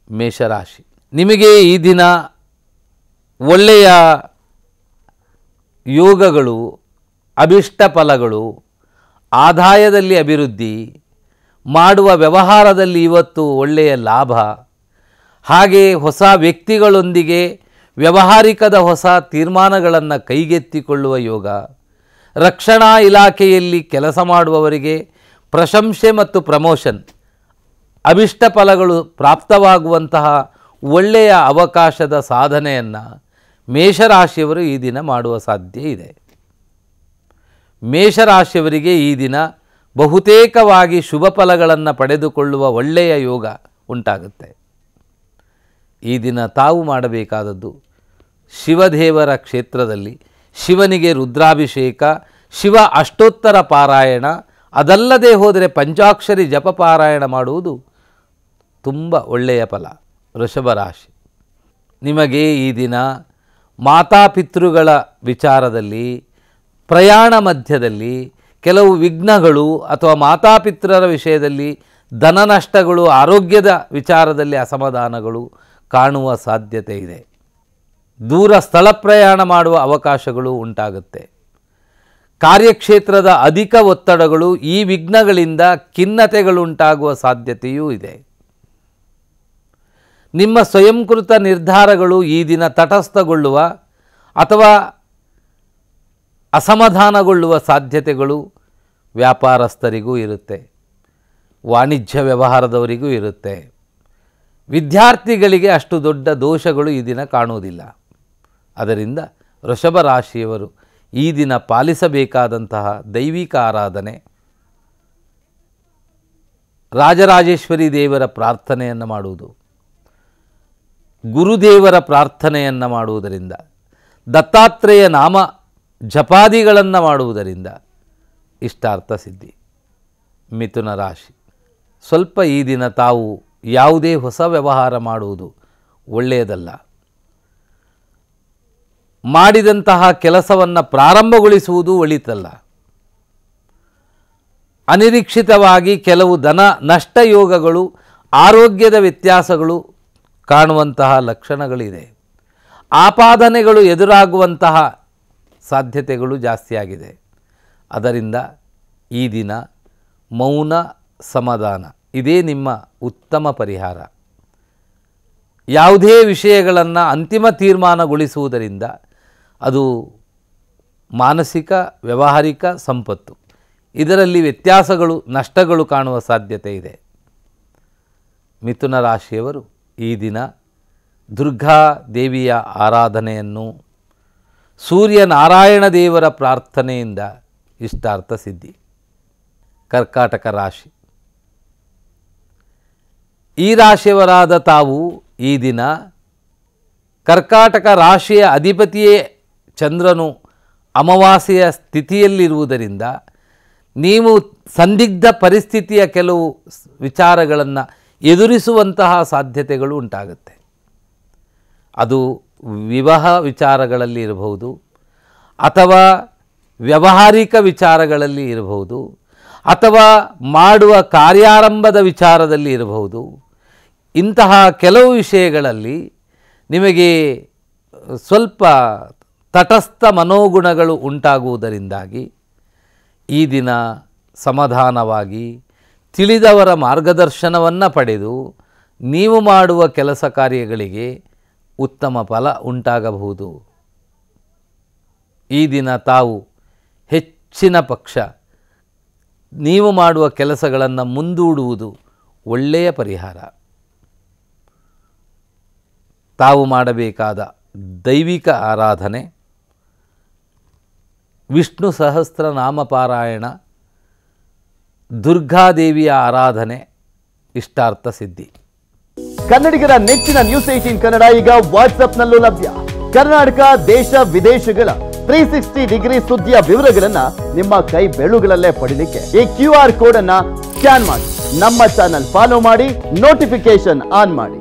ಮೇಷರಾಶಿ, ನಿಮಗೆ ಈ ದಿನ ಒಳ್ಳೆಯ ಯೋಗಗಳು, ಅಭಿಷ್ಟ ಫಲಗಳು, ಆದಾಯದಲ್ಲಿ ಅಭಿವೃದ್ಧಿ, ಮಾಡುವ ವ್ಯವಹಾರದಲ್ಲಿ ಇವತ್ತು ಒಳ್ಳೆಯ ಲಾಭ, ಹಾಗೆ ಹೊಸ ವ್ಯಕ್ತಿಗಳೊಂದಿಗೆ ವ್ಯಾವಹಾರಿಕದ ಹೊಸ ತೀರ್ಮಾನಗಳನ್ನು ಕೈಗೆತ್ತಿಕೊಳ್ಳುವ ಯೋಗ, ರಕ್ಷಣಾ ಇಲಾಖೆಯಲ್ಲಿ ಕೆಲಸ ಮಾಡುವವರಿಗೆ ಪ್ರಶಂಸೆ ಮತ್ತು ಪ್ರಮೋಷನ್, ಅಭಿಷ್ಟ ಫಲಗಳು ಪ್ರಾಪ್ತವಾಗುವಂತಹ ಒಳ್ಳೆಯ ಅವಕಾಶದ ಸಾಧನೆಯನ್ನು ಮೇಷರಾಶಿಯವರು ಈ ದಿನ ಮಾಡುವ ಸಾಧ್ಯ ಇದೆ. ಮೇಷರಾಶಿಯವರಿಗೆ ಈ ದಿನ ಬಹುತೇಕವಾಗಿ ಶುಭ ಫಲಗಳನ್ನು ಪಡೆದುಕೊಳ್ಳುವ ಒಳ್ಳೆಯ ಯೋಗ ಉಂಟಾಗುತ್ತೆ. ಈ ದಿನ ತಾವು ಮಾಡಬೇಕಾದದ್ದು ಶಿವದೇವರ ಕ್ಷೇತ್ರದಲ್ಲಿ ಶಿವನಿಗೆ ರುದ್ರಾಭಿಷೇಕ, ಶಿವ ಅಷ್ಟೋತ್ತರ ಪಾರಾಯಣ, ಅದಲ್ಲದೆ ಹೋದರೆ ಪಂಚಾಕ್ಷರಿ ಜಪ ಪಾರಾಯಣ ಮಾಡುವುದು ತುಂಬ ಒಳ್ಳೆಯ ಫಲ. ವೃಷಭರಾಶಿ, ನಿಮಗೆ ಈ ದಿನ ಮಾತಾಪಿತೃಗಳ ವಿಚಾರದಲ್ಲಿ, ಪ್ರಯಾಣ ಮಧ್ಯದಲ್ಲಿ ಕೆಲವು ವಿಘ್ನಗಳು ಅಥವಾ ಮಾತಾಪಿತೃರ ವಿಷಯದಲ್ಲಿ ಧನ ನಷ್ಟಗಳು, ಆರೋಗ್ಯದ ವಿಚಾರದಲ್ಲಿ ಅಸಮಾಧಾನಗಳು ಕಾಣುವ ಸಾಧ್ಯತೆ ಇದೆ. ದೂರ ಸ್ಥಳ ಪ್ರಯಾಣ ಮಾಡುವ ಅವಕಾಶಗಳು ಉಂಟಾಗುತ್ತೆ. ಕಾರ್ಯಕ್ಷೇತ್ರದ ಅಧಿಕ ಒತ್ತಡಗಳು, ಈ ವಿಘ್ನಗಳಿಂದ ಖಿನ್ನತೆಗಳುಂಟಾಗುವ ಸಾಧ್ಯತೆಯೂ ಇದೆ. ನಿಮ್ಮ ಸ್ವಯಂಕೃತ ನಿರ್ಧಾರಗಳು ಈ ದಿನ ತಟಸ್ಥಗೊಳ್ಳುವ ಅಥವಾ ಅಸಮಾಧಾನಗೊಳ್ಳುವ ಸಾಧ್ಯತೆಗಳು ವ್ಯಾಪಾರಸ್ಥರಿಗೂ ಇರುತ್ತೆ, ವಾಣಿಜ್ಯ ವ್ಯವಹಾರದವರಿಗೂ ಇರುತ್ತೆ. ವಿದ್ಯಾರ್ಥಿಗಳಿಗೆ ಅಷ್ಟು ದೊಡ್ಡ ದೋಷಗಳು ಈ ದಿನ ಕಾಣುವುದಿಲ್ಲ. ಅದರಿಂದ ವೃಷಭ ರಾಶಿಯವರು ಈ ದಿನ ಪಾಲಿಸಬೇಕಾದಂತಹ ದೈವಿಕ ಆರಾಧನೆ, ರಾಜರಾಜೇಶ್ವರಿ ದೇವರ ಪ್ರಾರ್ಥನೆಯನ್ನು ಮಾಡುವುದು, ಗುರುದೇವರ ಪ್ರಾರ್ಥನೆಯನ್ನು ಮಾಡುವುದರಿಂದ, ದತ್ತಾತ್ರೇಯ ನಾಮ ಜಪಾದಿಗಳನ್ನು ಮಾಡುವುದರಿಂದ ಇಷ್ಟಾರ್ಥ ಸಿದ್ಧಿ. ಮಿಥುನ ರಾಶಿ, ಸ್ವಲ್ಪ ಈ ದಿನ ತಾವು ಯಾವುದೇ ಹೊಸ ವ್ಯವಹಾರ ಮಾಡುವುದು ಒಳ್ಳೆಯದಲ್ಲ. ಮಾಡಿದಂತಹ ಕೆಲಸವನ್ನು ಪ್ರಾರಂಭಗೊಳಿಸುವುದು ಒಳಿತಲ್ಲ. ಅನಿರೀಕ್ಷಿತವಾಗಿ ಕೆಲವು ಧನ ನಷ್ಟ ಯೋಗಗಳು, ಆರೋಗ್ಯದ ವ್ಯತ್ಯಾಸಗಳು ಕಾಣುವಂತಹ ಲಕ್ಷಣಗಳಿದೆ. ಆಪಾದನೆಗಳು ಎದುರಾಗುವಂತಹ ಸಾಧ್ಯತೆಗಳು ಜಾಸ್ತಿಯಾಗಿದೆ. ಅದರಿಂದ ಈ ದಿನ ಮೌನ ಸಮಾಧಾನ ಇದೇ ನಿಮ್ಮ ಉತ್ತಮ ಪರಿಹಾರ. ಯಾವುದೇ ವಿಷಯಗಳನ್ನು ಅಂತಿಮ ತೀರ್ಮಾನಗೊಳಿಸುವುದರಿಂದ ಅದು ಮಾನಸಿಕ ವ್ಯಾವಹಾರಿಕ ಸಂಪತ್ತು, ಇದರಲ್ಲಿ ವ್ಯತ್ಯಾಸಗಳು ನಷ್ಟಗಳು ಕಾಣುವ ಸಾಧ್ಯತೆ ಇದೆ. ಮಿಥುನ ರಾಶಿಯವರು ಈ ದಿನ ದುರ್ಗಾ ದೇವಿಯ ಆರಾಧನೆಯನ್ನು, ಸೂರ್ಯನಾರಾಯಣ ದೇವರ ಪ್ರಾರ್ಥನೆಯಿಂದ ಇಷ್ಟಾರ್ಥ ಸಿದ್ಧಿ. ಕರ್ಕಾಟಕ ರಾಶಿ, ಈ ರಾಶಿಯವರಾದ ತಾವು ಈ ದಿನ ಕರ್ಕಾಟಕ ರಾಶಿಯ ಅಧಿಪತಿಯೇ ಚಂದ್ರನು ಅಮಾವಾಸ್ಯೆಯ ಸ್ಥಿತಿಯಲ್ಲಿರುವುದರಿಂದ ನೀವು ಸಂದಿಗ್ಧ ಪರಿಸ್ಥಿತಿಯ ಕೆಲವು ವಿಚಾರಗಳನ್ನು ಎದುರಿಸುವಂತಹ ಸಾಧ್ಯತೆಗಳು ಉಂಟಾಗುತ್ತೆ. ಅದು ವಿವಾಹ ವಿಚಾರಗಳಲ್ಲಿ ಇರಬಹುದು, ಅಥವಾ ವ್ಯಾವಹಾರಿಕ ವಿಚಾರಗಳಲ್ಲಿ ಇರಬಹುದು, ಅಥವಾ ಮಾಡುವ ಕಾರ್ಯಾರಂಭದ ವಿಚಾರದಲ್ಲಿ ಇರಬಹುದು. ಇಂತಹ ಕೆಲವು ವಿಷಯಗಳಲ್ಲಿ ನಿಮಗೆ ಸ್ವಲ್ಪ ತಟಸ್ಥ ಮನೋಗುಣಗಳು ಉಂಟಾಗುವುದರಿಂದಾಗಿ ಈ ದಿನ ಸಮಾಧಾನವಾಗಿ ತಿಳಿದವರ ಮಾರ್ಗದರ್ಶನವನ್ನು ಪಡೆದು ನೀವು ಮಾಡುವ ಕೆಲಸ ಕಾರ್ಯಗಳಿಗೆ ಉತ್ತಮ ಫಲ ಉಂಟಾಗಬಹುದು. ಈ ದಿನ ತಾವು ಹೆಚ್ಚಿನ ಪಕ್ಷ ನೀವು ಮಾಡುವ ಕೆಲಸಗಳನ್ನು ಮುಂದೂಡುವುದು ಒಳ್ಳೆಯ ಪರಿಹಾರ. ತಾವು ಮಾಡಬೇಕಾದ ದೈವಿಕ ಆರಾಧನೆ ವಿಷ್ಣು ಸಹಸ್ರನಾಮ ಪಾರಾಯಣ, ದುರ್ಗಾದೇವಿಯ ಆರಾಧನೆ ಇಷ್ಟಾರ್ಥ ಸಿದ್ಧಿ. ಕನ್ನಡಿಗರ ನೆಚ್ಚಿನ ನ್ಯೂಸ್ 18 ಕನ್ನಡ ಈಗ ವಾಟ್ಸ್ಆಪ್ನಲ್ಲೂ ಲಭ್ಯ. ಕರ್ನಾಟಕ, ದೇಶ ವಿದೇಶಗಳ 360 ಡಿಗ್ರಿ ಸುದ್ದಿಯ ವಿವರಗಳನ್ನ ನಿಮ್ಮ ಕೈ ಬೆರಳುಗಳಲ್ಲೇ ಪಡಿಲಿಕ್ಕೆ ಈ QR ಕೋಡ್ ಅನ್ನ ಸ್ಕ್ಯಾನ್ ಮಾಡಿ, ನಮ್ಮ ಚಾನಲ್ ಫಾಲೋ ಮಾಡಿ, ನೋಟಿಫಿಕೇಶನ್ ಆನ್ ಮಾಡಿ.